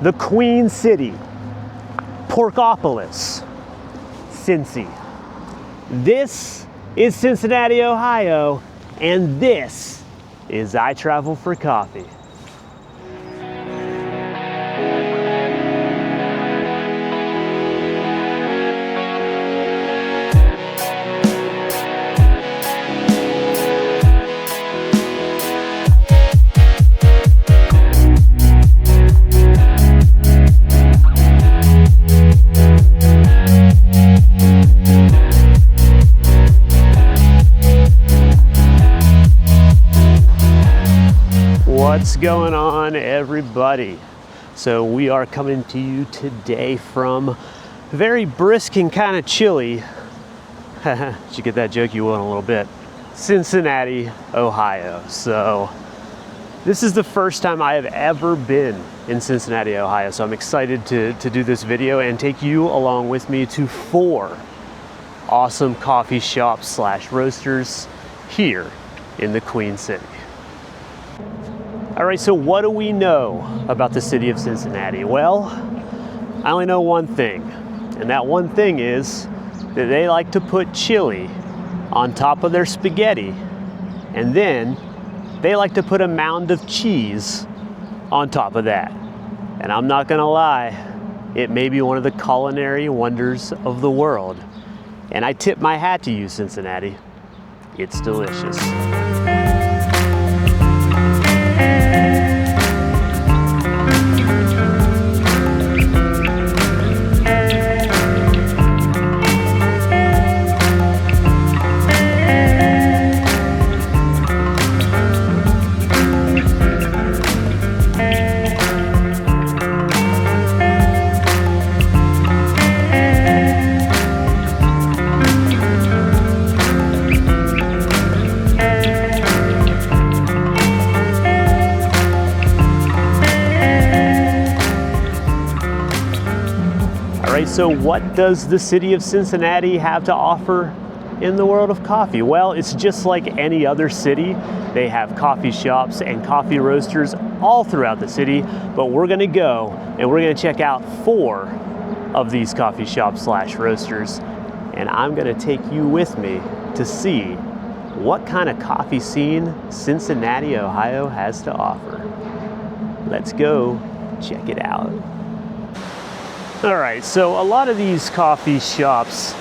the Queen City, Porkopolis, Cincy. This is Cincinnati, Ohio, and this is I Travel for Coffee. What's going on, everybody? So we are coming to you today from very brisk and kind of chilly. Did you get that joke? You will in a little bit. Cincinnati, Ohio. So this is the first time I have ever been in Cincinnati, Ohio. So I'm excited to do this video and take you along with me to 4 awesome coffee shops slash roasters here in the Queen City. All right, so what do we know about the city of Cincinnati? Well, I only know one thing, and that one thing is that they like to put chili on top of their spaghetti, and then they like to put a mound of cheese on top of that. And I'm not gonna lie, it may be one of the culinary wonders of the world. And I tip my hat to you, Cincinnati. It's delicious. So what does the city of Cincinnati have to offer in the world of coffee? Well, it's just like any other city. They have coffee shops and coffee roasters all throughout the city, but we're gonna go and we're gonna check out 4 of these coffee shops slash roasters, and I'm gonna take you with me to see what kind of coffee scene Cincinnati, Ohio has to offer. Let's go check it out. All right, so a lot of these coffee shops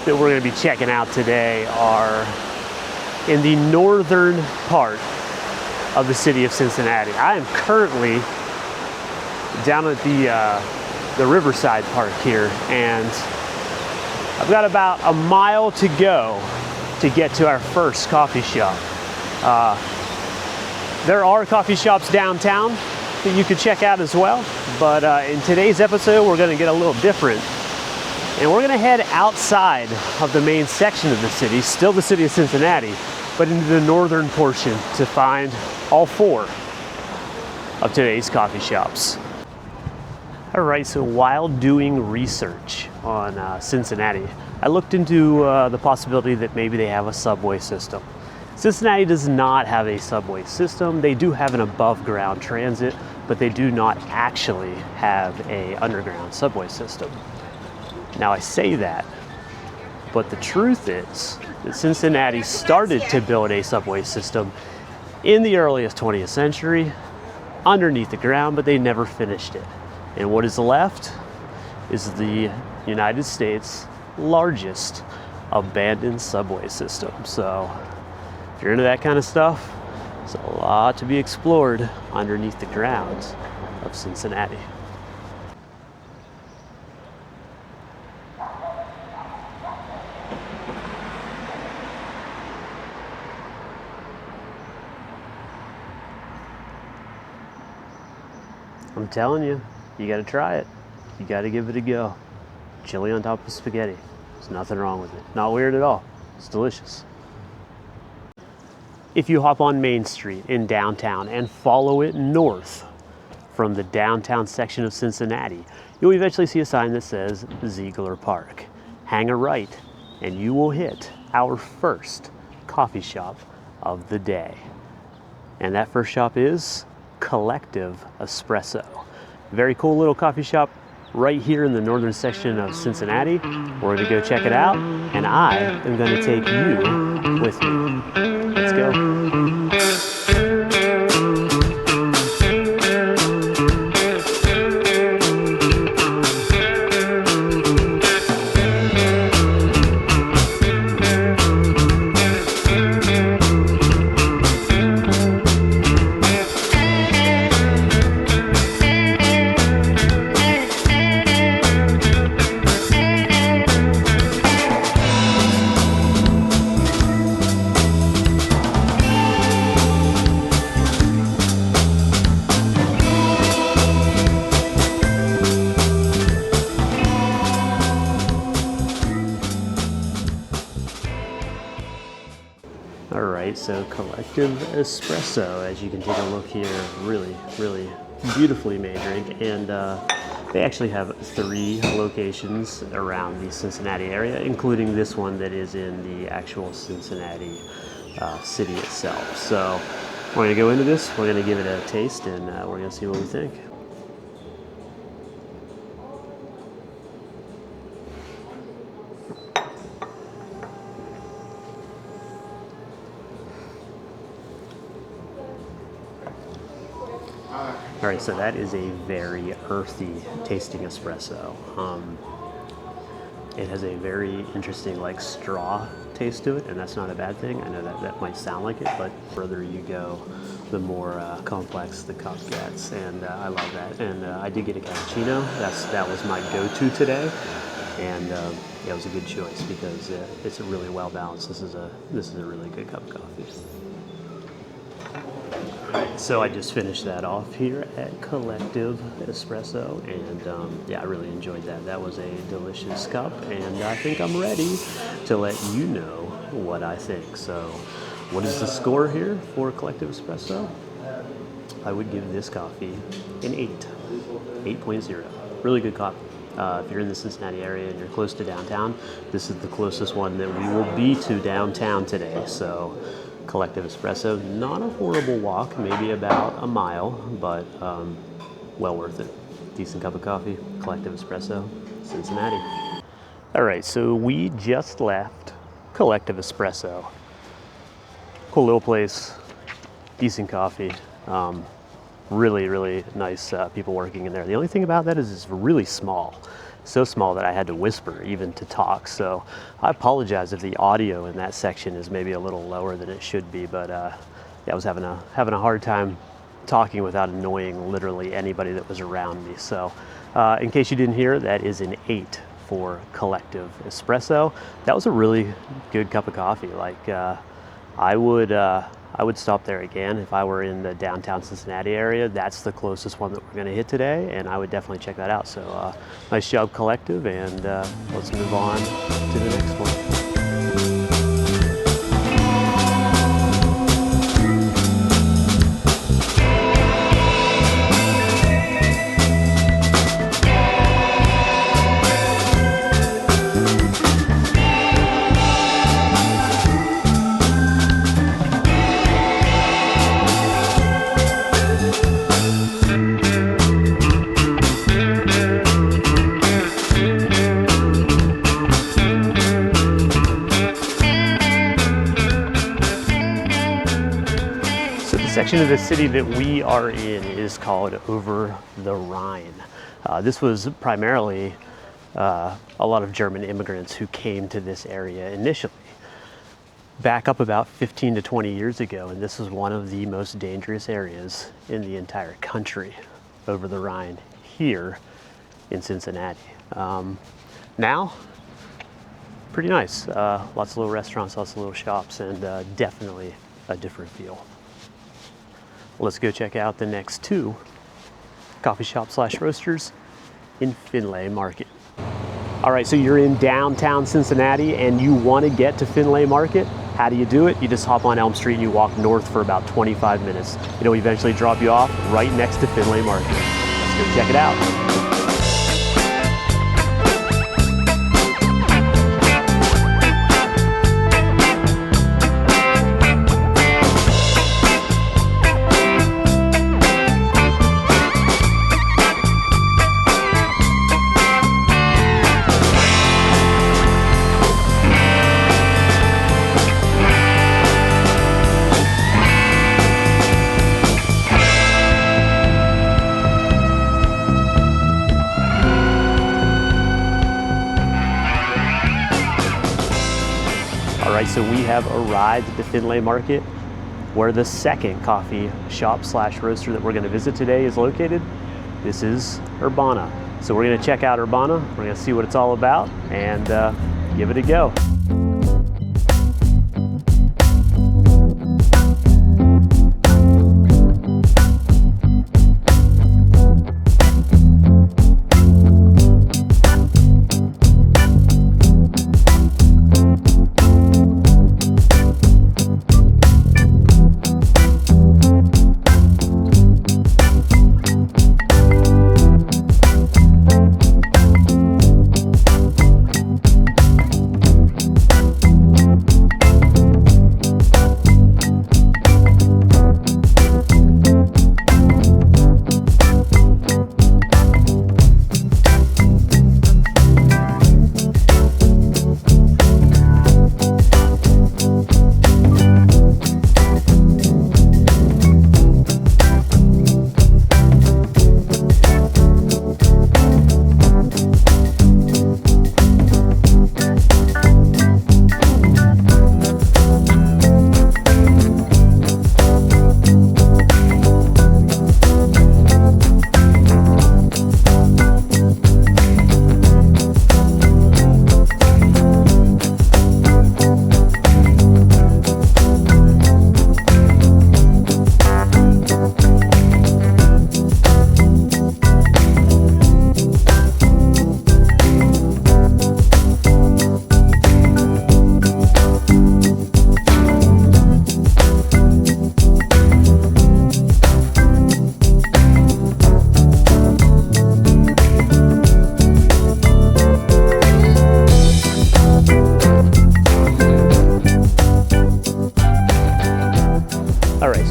that we're going to be checking out today are in the northern part of the city of Cincinnati. I am currently down at the Riverside Park here, and I've got about a mile to go to get to our first coffee shop. There are coffee shops downtown that you could check out as well, but in today's episode we're going to get a little different, and we're going to head outside of the main section of the city, still the city of Cincinnati, but into the northern portion to find all 4 of today's coffee shops. All right, so while doing research on Cincinnati, I looked into the possibility that maybe they have a subway system. Cincinnati does not have a subway system. They do have an above ground transit, but they do not actually have a underground subway system. Now I say that, but the truth is that Cincinnati started to build a subway system in the earliest 20th century underneath the ground, but they never finished it. And what is left is the United States' largest abandoned subway system. So if you're into that kind of stuff, there's a lot to be explored underneath the grounds of Cincinnati. I'm telling you, you gotta try it. You gotta give it a go. Chili on top of spaghetti. There's nothing wrong with it. Not weird at all. It's delicious. If you hop on Main Street in downtown and follow it north from the downtown section of Cincinnati, you'll eventually see a sign that says Ziegler Park. Hang a right and you will hit our first coffee shop of the day. And that first shop is Collective Espresso. Very cool little coffee shop right here in the northern section of Cincinnati. We're going to go check it out, and I am going to take you with me. Let's go. So Collective Espresso, as you can take a look here, really beautifully made drink, and they actually have 3 locations around the Cincinnati area, including this one that is in the actual Cincinnati city itself. So we're going to go into this, we're going to give it a taste, and we're going to see what we think. All right, so that is a very earthy tasting espresso. It has a very interesting like straw taste to it, and that's not a bad thing. I know that might sound like it, but the further you go, the more complex the cup gets, and I love that. And I did get a cappuccino. That was my go-to today, and yeah, it was a good choice because it's really well balanced. This is a really good cup of coffee. So I just finished that off here at Collective Espresso, and yeah, I really enjoyed that. That was a delicious cup, and I think I'm ready to let you know what I think. So what is the score here for Collective Espresso? I would give this coffee an 8.0. Really good coffee. If you're in the Cincinnati area and you're close to downtown, this is the closest one that we will be to downtown today. So Collective Espresso, not a horrible walk, maybe about a mile, but well worth it. Decent cup of coffee, Collective Espresso, Cincinnati. All right, so we just left Collective Espresso. Cool little place, decent coffee, really nice people working in there. The only thing about that is it's really small. So small that I had to whisper even to talk. So I apologize if the audio in that section is maybe a little lower than it should be, but yeah, I was having a hard time talking without annoying literally anybody that was around me. So in case you didn't hear, that is an 8 for Collective Espresso. That was a really good cup of coffee. Like I would stop there again if I were in the downtown Cincinnati area. That's the closest one that we're going to hit today, and I would definitely check that out. So nice job, Collective, and let's move on to the next one. Section of the city that we are in is called Over the Rhine. This was primarily a lot of German immigrants who came to this area initially. Back up about 15 to 20 years ago, and this was one of the most dangerous areas in the entire country, over the Rhine, here in Cincinnati. Now, pretty nice. Lots of little restaurants, lots of little shops, and definitely a different feel. Let's go check out the next 2 coffee shop / roasters in Finlay Market. All right, so you're in downtown Cincinnati and you want to get to Finlay Market. How do you do it? You just hop on Elm Street and you walk north for about 25 minutes. It'll eventually drop you off right next to Finlay Market. Let's go check it out. right, so we have arrived at the Finlay Market, where the second coffee shop slash roaster that we're going to visit today is located. This is Urbana. So we're going to check out Urbana, we're going to see what it's all about, and give it a go.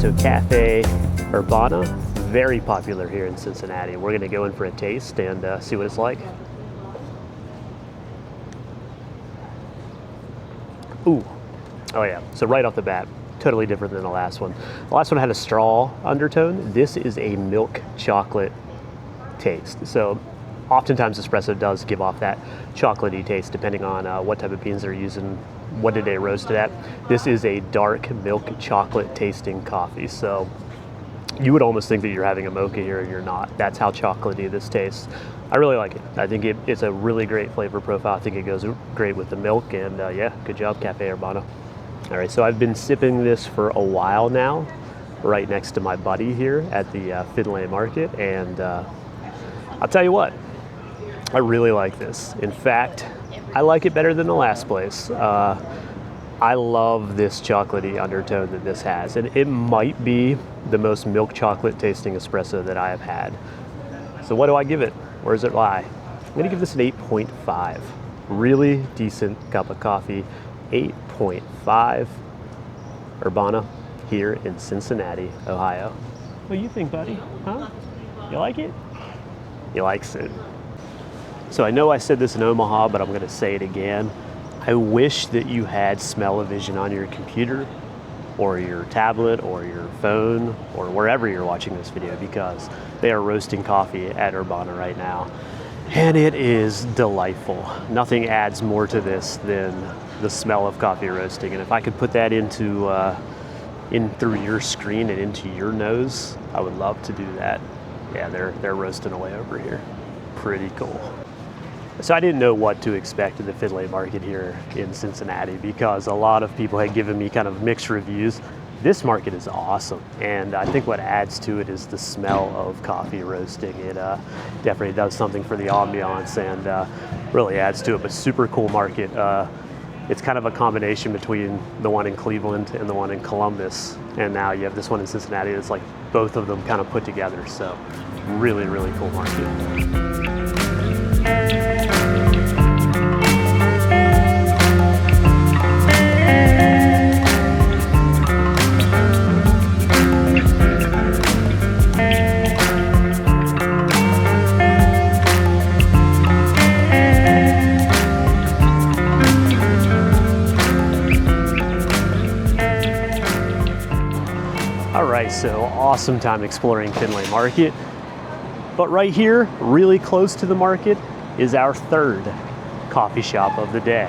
So Cafe Urbana, very popular here in Cincinnati. We're gonna go in for a taste and see what it's like. Ooh, oh yeah, so right off the bat, totally different than the last one. The last one had a straw undertone. This is a milk chocolate taste. So oftentimes espresso does give off that chocolatey taste depending on what type of beans they're using, what did they roast it at. This is a dark milk chocolate tasting coffee. So you would almost think that you're having a mocha here and you're not. That's how chocolatey this tastes. I really like it. I think it's a really great flavor profile. I think it goes great with the milk, and yeah, good job, Cafe Urbana. All right, so I've been sipping this for a while now, right next to my buddy here at the Finlay Market, and I'll tell you what, I really like this. In fact, I like it better than the last place. I love this chocolatey undertone that this has, and it might be the most milk chocolate tasting espresso that I have had. So what do I give it? Where does it lie? I'm gonna give this an 8.5. Really decent cup of coffee, 8.5. Urbana here in Cincinnati, Ohio. What do you think, buddy? Huh? You like it? He likes it. So I know I said this in Omaha, but I'm gonna say it again. I wish that you had smell-o-vision on your computer or your tablet or your phone or wherever you're watching this video, because they are roasting coffee at Urbana right now. And it is delightful. Nothing adds more to this than the smell of coffee roasting. And if I could put that into in through your screen and into your nose, I would love to do that. Yeah, they're roasting away over here. Pretty cool. So I didn't know what to expect at the Finlay Market here in Cincinnati, because a lot of people had given me kind of mixed reviews. This market is awesome, and I think what adds to it is the smell of coffee roasting. It definitely does something for the ambiance and really adds to it, but super cool market. It's kind of a combination between the one in Cleveland and the one in Columbus, and now you have this one in Cincinnati. It's like both of them kind of put together, so really, really cool market. So awesome time exploring Finlay Market. But right here, really close to the market, is our third coffee shop of the day.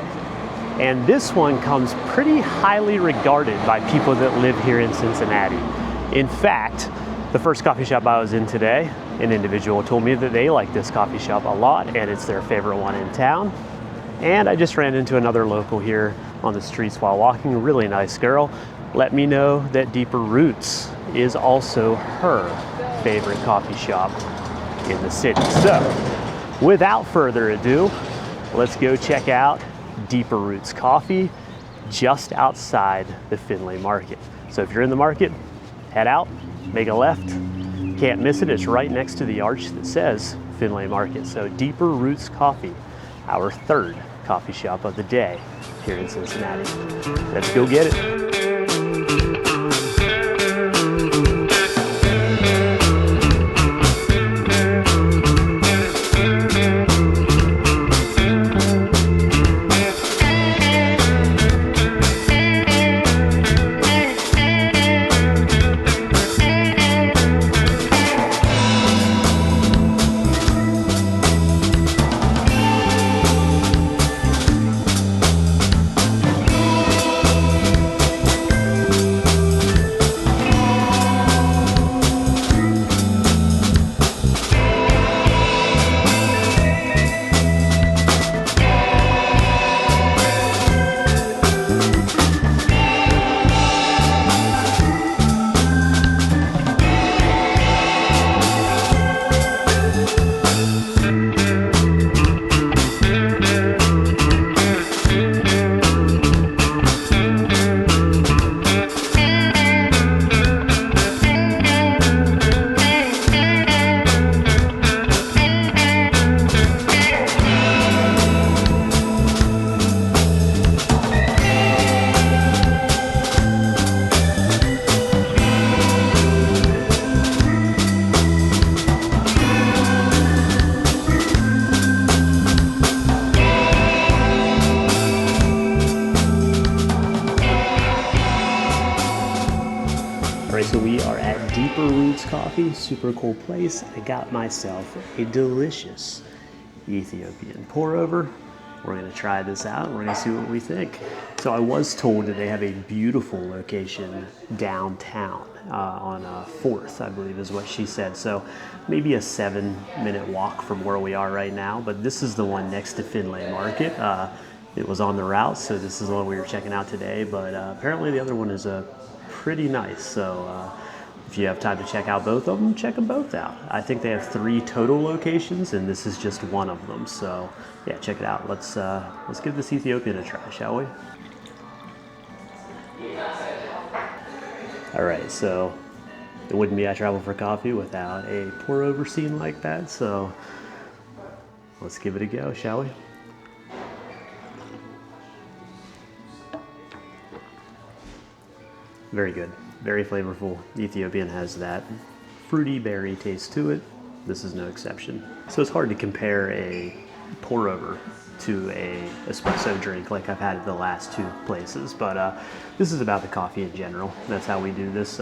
And this one comes pretty highly regarded by people that live here in Cincinnati. In fact, the first coffee shop I was in today, an individual told me that they like this coffee shop a lot and it's their favorite one in town. And I just ran into another local here on the streets while walking, a really nice girl. Let me know that Deeper Roots is also her favorite coffee shop in the city. So, without further ado, let's go check out Deeper Roots Coffee just outside the Finlay Market. So if you're in the market, head out, make a left. Can't miss it, it's right next to the arch that says Finlay Market. So Deeper Roots Coffee, our third coffee shop of the day here in Cincinnati. Let's go get it. So we are at Deeper Roots Coffee, super cool place. I got myself a delicious Ethiopian pour over. We're gonna try this out. We're gonna see what we think. So I was told that they have a beautiful location downtown on 4th, I believe is what she said. So maybe a 7-minute walk from where we are right now, but this is the one next to Finlay Market. It was on the route, so this is the one we were checking out today, but apparently the other one is pretty nice. So if you have time to check out both of them, check them both out. I think they have 3 total locations, and this is just one of them. So yeah, check it out. Let's give this Ethiopian a try, shall we? All right, so it wouldn't be I Travel for Coffee without a pour over scene like that. So let's give it a go, shall we? Very good, very flavorful. Ethiopian has that fruity berry taste to it. This is no exception. So it's hard to compare a pour over to a espresso drink like I've had at the last 2 places, but this is about the coffee in general. That's how we do this.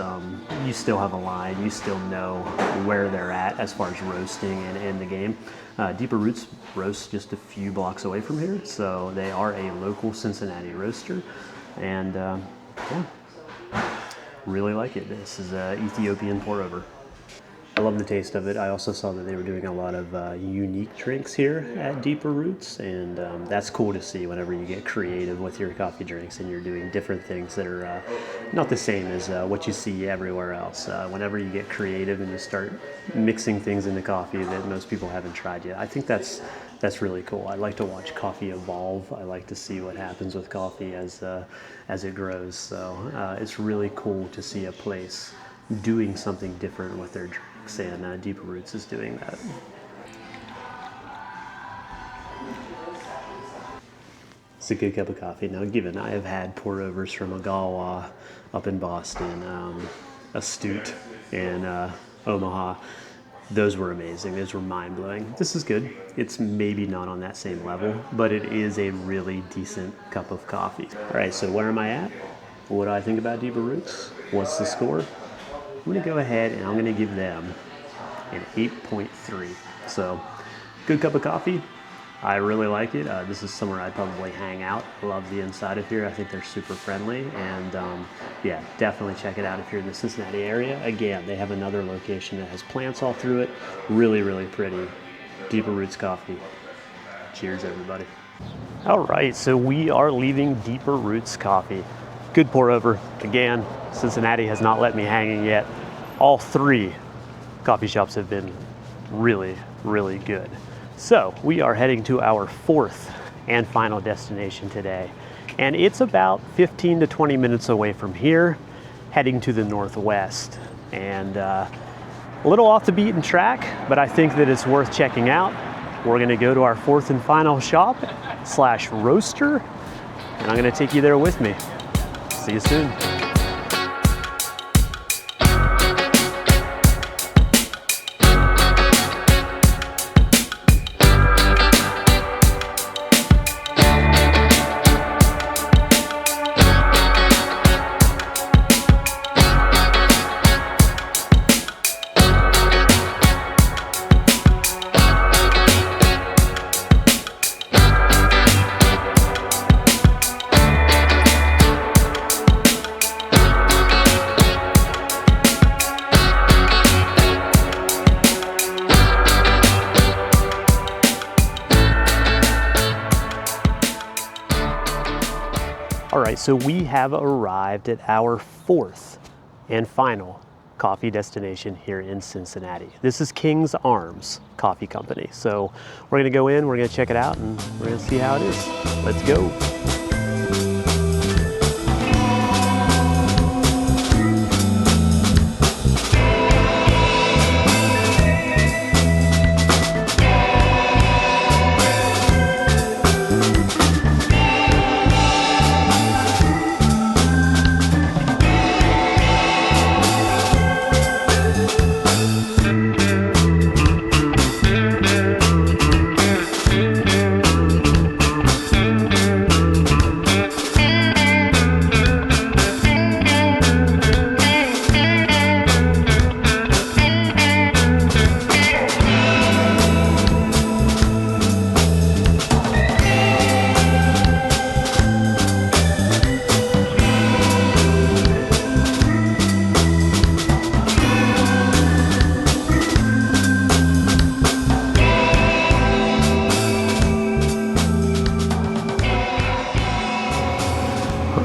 You still have a line, you still know where they're at as far as roasting and in the game. Deeper Roots roasts just a few blocks away from here, so they are a local Cincinnati roaster, and yeah. Really like it. This is Ethiopian pour over. I love the taste of it. I also saw that they were doing a lot of unique drinks here at Deeper Roots, and that's cool to see whenever you get creative with your coffee drinks and you're doing different things that are not the same as what you see everywhere else. Whenever you get creative and you start mixing things into coffee that most people haven't tried yet, I think that's really cool. I like to watch coffee evolve. I like to see what happens with coffee as it grows. So it's really cool to see a place doing something different with their drinks, and Deeper Roots is doing that. It's a good cup of coffee. Now, given I have had pour overs from Agawa up in Boston, Astute in Omaha. Those were amazing. Those were mind-blowing. This is good. It's maybe not on that same level, but it is a really decent cup of coffee. All right, so where am I at? What do I think about Deeper Roots? What's the score? I'm gonna go ahead and I'm gonna give them an 8.3. So, good cup of coffee, I really like it. This is somewhere I'd probably hang out. I love the inside of here. I think they're super friendly, and yeah, definitely check it out if you're in the Cincinnati area. Again, they have another location that has plants all through it. Really, really pretty. Deeper Roots Coffee. Cheers, everybody. All right, so we are leaving Deeper Roots Coffee. Good pour over. Again, Cincinnati has not let me hanging yet. All three coffee shops have been really, really good. So we are heading to our fourth and final destination today. And it's about 15 to 20 minutes away from here, heading to the northwest. And a little off the beaten track, but I think that it's worth checking out. We're gonna go to our fourth and final shop / roaster, and I'm gonna take you there with me. See you soon. All right, so we have arrived at our fourth and final coffee destination here in Cincinnati. This is King's Arms Coffee Company. So we're gonna go in, we're gonna check it out, and we're gonna see how it is. Let's go.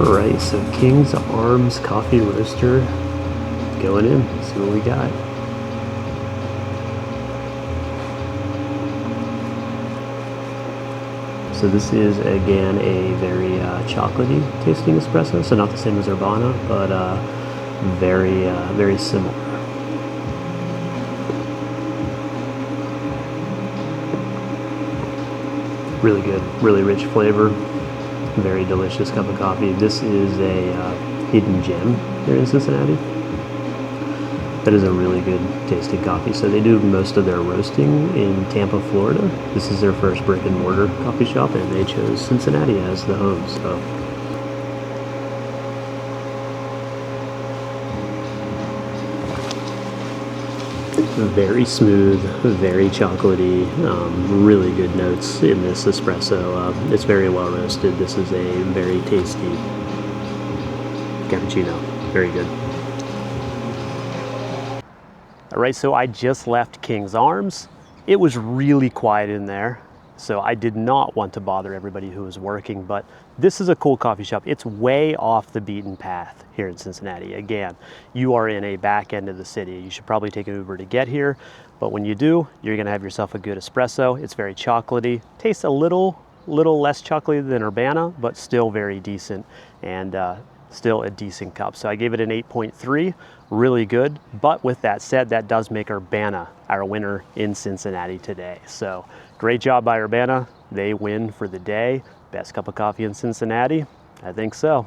All right, so King's Arms Coffee Roaster going in. See what we got. So this is again a very chocolatey tasting espresso. So not the same as Urbana, but very similar. Really good, really rich flavor. Very delicious cup of coffee. This is a hidden gem here in Cincinnati. That is a really good tasting coffee. So they do most of their roasting in Tampa, Florida. This is their first brick and mortar coffee shop, and they chose Cincinnati as the home. So very smooth, very chocolatey, really good notes in this espresso. It's very well roasted. This is a very tasty cappuccino. Very good. All right, so I just left King's Arms. It was really quiet in there, so I did not want to bother everybody who was working, but this is a cool coffee shop. It's way off the beaten path here in Cincinnati. Again, you are in a back end of the city. You should probably take an Uber to get here, but when you do, you're gonna have yourself a good espresso. It's very chocolatey. Tastes a little less chocolatey than Urbana, but still very decent, and still a decent cup. So I gave it an 8.3, really good. But with that said, that does make Urbana our winner in Cincinnati today. So great job by Urbana. They win for the day. Best cup of coffee in Cincinnati? I think so.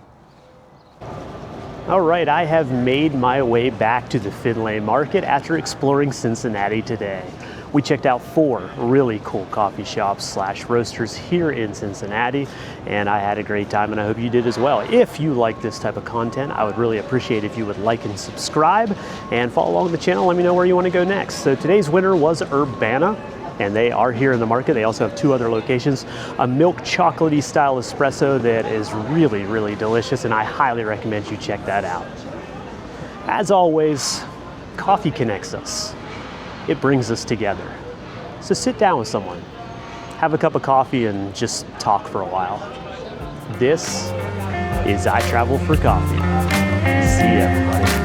All right, I have made my way back to the Finlay Market after exploring Cincinnati today. We checked out 4 really cool coffee shops / roasters here in Cincinnati, and I had a great time, and I hope you did as well. If you like this type of content, I would really appreciate if you would like and subscribe and follow along the channel. Let me know where you want to go next. So today's winner was Urbana. and they are here in the market. They also have 2 other locations. A milk chocolatey style espresso that is really, really delicious, and I highly recommend you check that out. As always, coffee connects us. It brings us together. So sit down with someone, have a cup of coffee, and just talk for a while. This is I Travel for Coffee. See you, everybody.